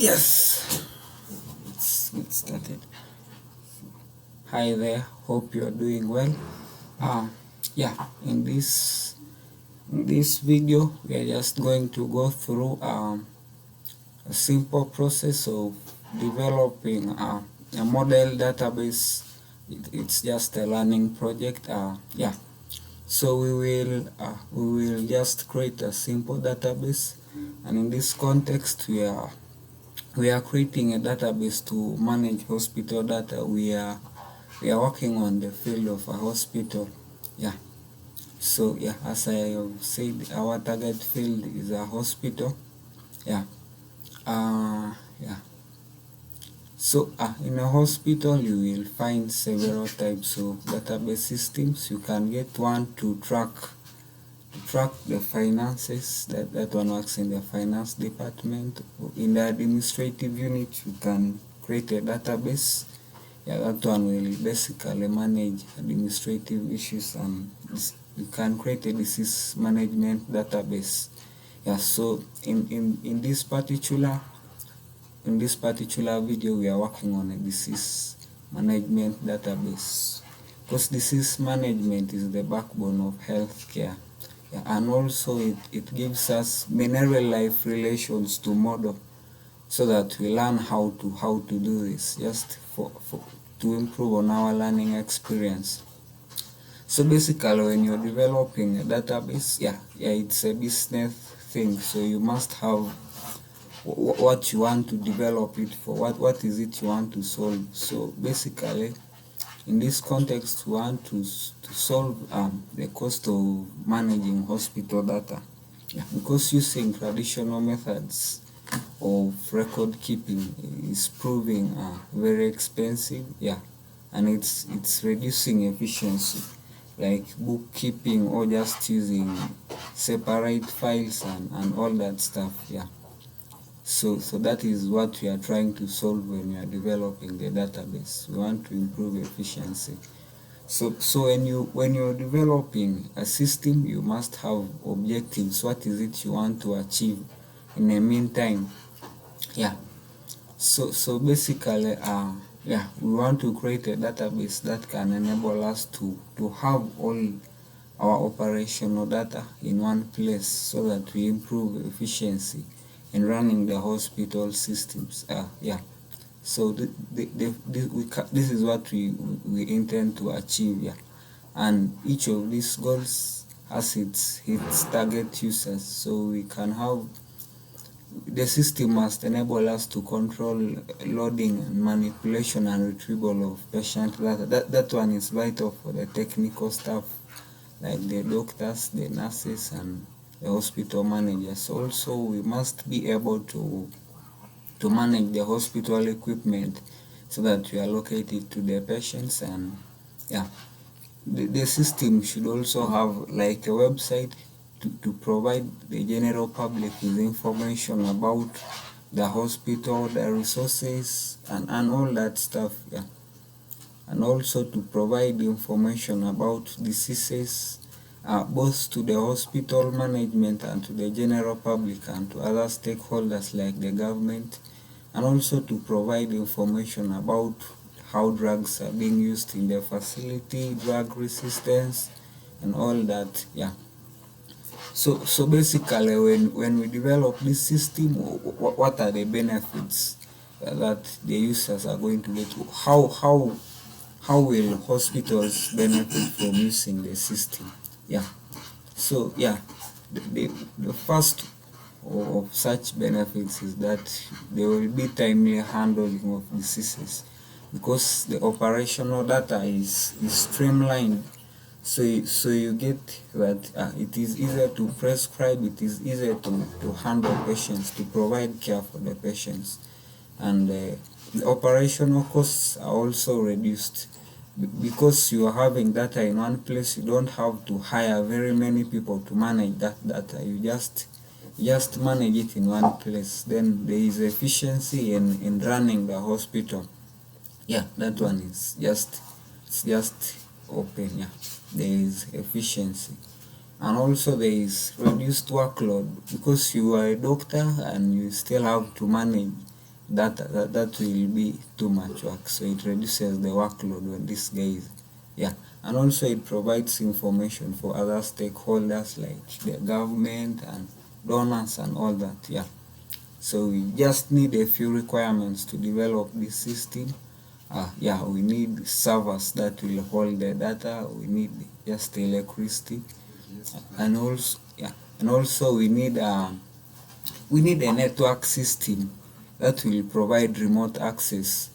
Yes, let's get started. Hi there, hope you're doing well. Yeah, in this video we are just going to go through a simple process of developing a model database. It's just a learning project. Yeah, so we will just create a simple database, and in this context we are creating a database to manage hospital data. We are working on the field of a hospital. Yeah, so yeah, as I have said, our target field is a hospital. Yeah. Yeah, so in a hospital you will find several types of database systems. You can get one to track the finances. That one works in the finance department. In the administrative unit you can create a database. Yeah, that one will basically manage administrative issues, and you can create a disease management database. Yeah, so in this particular video we are working on a disease management database, because disease management is the backbone of healthcare. Yeah, and also it gives us many real life relations to model, so that we learn how to do this, just to improve on our learning experience. So basically, when you're developing a database, yeah, it's a business thing. So you must have what you want to develop it for. What is it you want to solve? So basically, in this context, we want to solve the cost of managing hospital data. Yeah, because using traditional methods of record keeping is proving very expensive. Yeah, and it's reducing efficiency, like bookkeeping or just using separate files and all that stuff. Yeah, so that is what we are trying to solve when we are developing the database. We want to improve efficiency. So when you're developing a system, you must have objectives. What is it you want to achieve in the meantime? Yeah, so basically, yeah, we want to create a database that can enable us to have all our operational data in one place, so that we improve efficiency in running the hospital systems. Yeah, so this is what we intend to achieve. Yeah, and each of these goals has its target users. So we can have, the system must enable us to control loading and manipulation and retrieval of patient data. That one is vital for the technical staff, like the doctors, the nurses, and the hospital managers. Also, we must be able to manage the hospital equipment, so that we allocate it to the patients. And yeah, the system should also have like a website to provide the general public with information about the hospital, the resources, and all that stuff. Yeah, and also to provide information about diseases, both to the hospital management and to the general public and to other stakeholders like the government, and also to provide information about how drugs are being used in the facility, drug resistance, and all that. Yeah, so basically, when we develop this system, what are the benefits that the users are going to get? How will hospitals benefit from using the system? Yeah, so yeah, the first of such benefits is that there will be timely handling of diseases, because the operational data is streamlined. So you get that it is easier to prescribe, it is easier to handle patients, to provide care for the patients, and the operational costs are also reduced. Because you are having data in one place, you don't have to hire very many people to manage that data. You just manage it in one place. Then there is efficiency in running the hospital. Yeah, that one is just open. Yeah, there is efficiency, and also there is reduced workload, because you are a doctor and you still have to manage that will be too much work, so it reduces the workload on these guys. And also it provides information for other stakeholders like the government and donors and all that. So we just need a few requirements to develop this system. We need servers that will hold the data, we need just electricity, and also we need a network system that will provide remote access.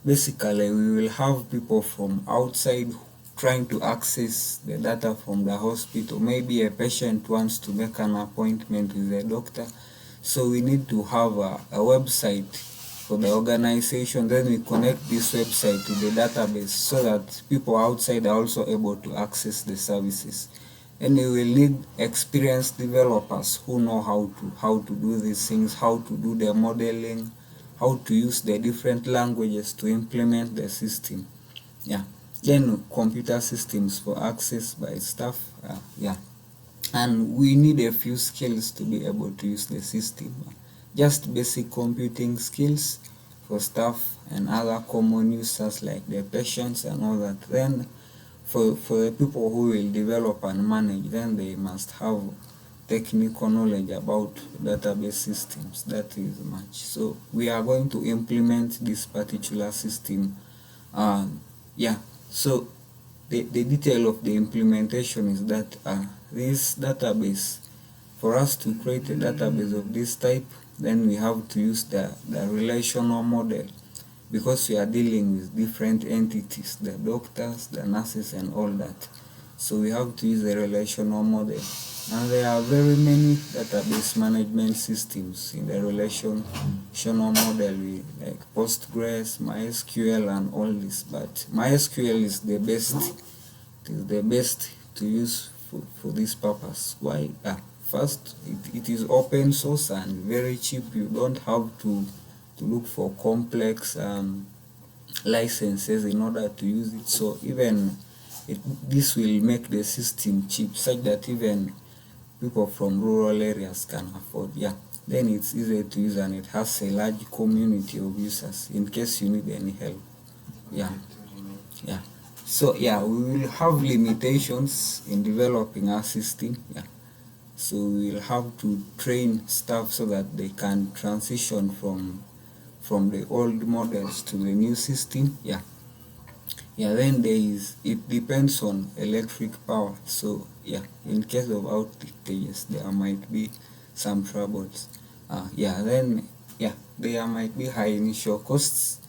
Basically we will have people from outside trying to access the data from the hospital. Maybe a patient wants to make an appointment with a doctor, so we need to have a website for the organization. Then we connect this website to the database so that people outside are also able to access the services. And we will need experienced developers who know how to do these things, how to do the modeling, how to use the different languages to implement the system. Then computer systems for access by staff. And we need a few skills to be able to use the system. Just basic computing skills for staff and other common users like the patients and all that. Then for the people who will develop and manage, then they must have technical knowledge about database systems. That is much. So we are going to implement this particular system. So the detail of the implementation is that this database, for us to create a database of this type, then we have to use the relational model, because we are dealing with different entities, the doctors, the nurses and all that. So we have to use the relational model. And there are very many database management systems in the relational model, like Postgres, MySQL and all this. But MySQL is the best. It is the best to use for this purpose. Why? First, it is open source and very cheap. You don't have to look for complex licenses in order to use it. So even this will make the system cheap, such that even people from rural areas can afford. Then it's easy to use, and it has a large community of users in case you need any help. So we will have limitations in developing our system. So we will have to train staff so that they can transition from the old models to the new system. Then it depends on electric power. So in case of outages, there might be some troubles. Then there might be high initial costs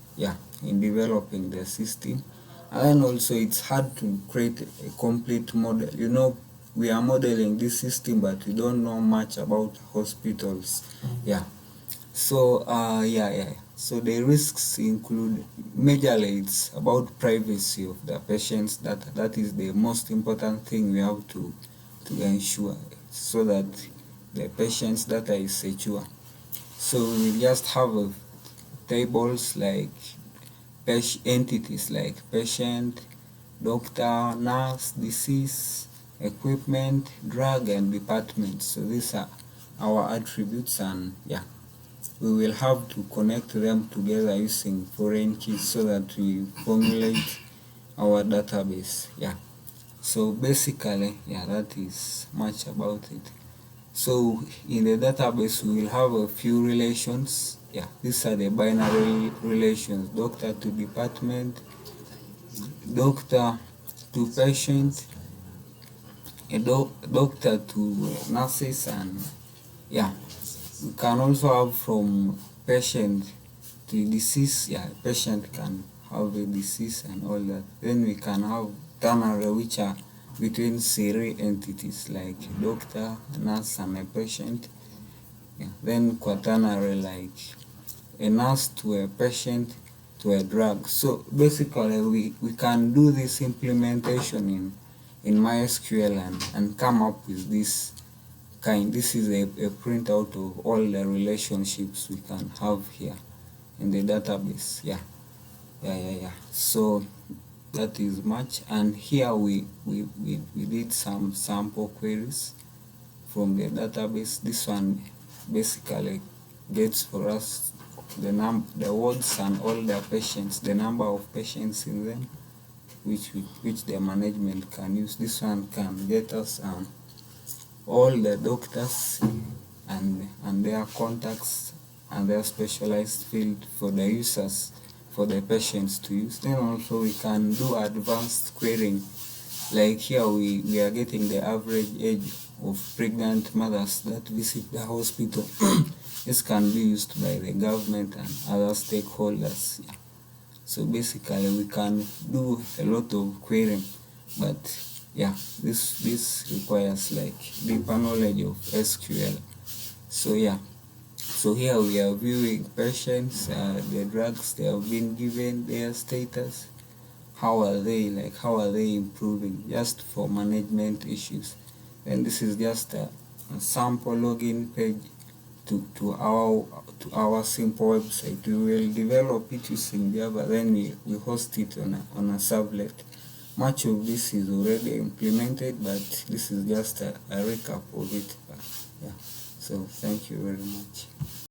in developing the system. And then also it's hard to create a complete model. We are modeling this system, but we don't know much about hospitals. So so the risks include, majorly it's about privacy of the patient's data. That is the most important thing we have to ensure, so that the patient's data is secure. So we just have tables like entities like patient, doctor, nurse, disease, equipment, drug and department. So these are our attributes, and we will have to connect them together using foreign keys so that we formulate our database. So basically that is much about it. So in the database we will have a few relations. These are the binary relations: doctor to department, doctor to patient, a doctor to nurses, and we can also have from patient to disease. Patient can have a disease and all that. Then we can have ternary, which are between three entities like doctor, nurse and a patient. Then quaternary, like a nurse to a patient to a drug. So basically we can do this implementation in MySQL and come up with this kind. This is a printout of all the relationships we can have here in the database. So that is much. And here we did some sample queries from the database. This one basically gets for us the wards and all their patients, the number of patients in them, which the management can use. This one can get us all the doctors and their contacts and their specialized field for the users, for the patients to use. Then also we can do advanced querying, like here we are getting the average age of pregnant mothers that visit the hospital. This can be used by the government and other stakeholders. So basically we can do a lot of querying, but yeah, this requires like deeper knowledge of SQL. So yeah, so here we are viewing patients, the drugs they have been given, their status, how are they improving, just for management issues. Then this is just a sample login page to our simple website. We will develop it using Java, then we host it on a servlet. Much of this is already implemented, but this is just a recap of it. Yeah, so thank you very much.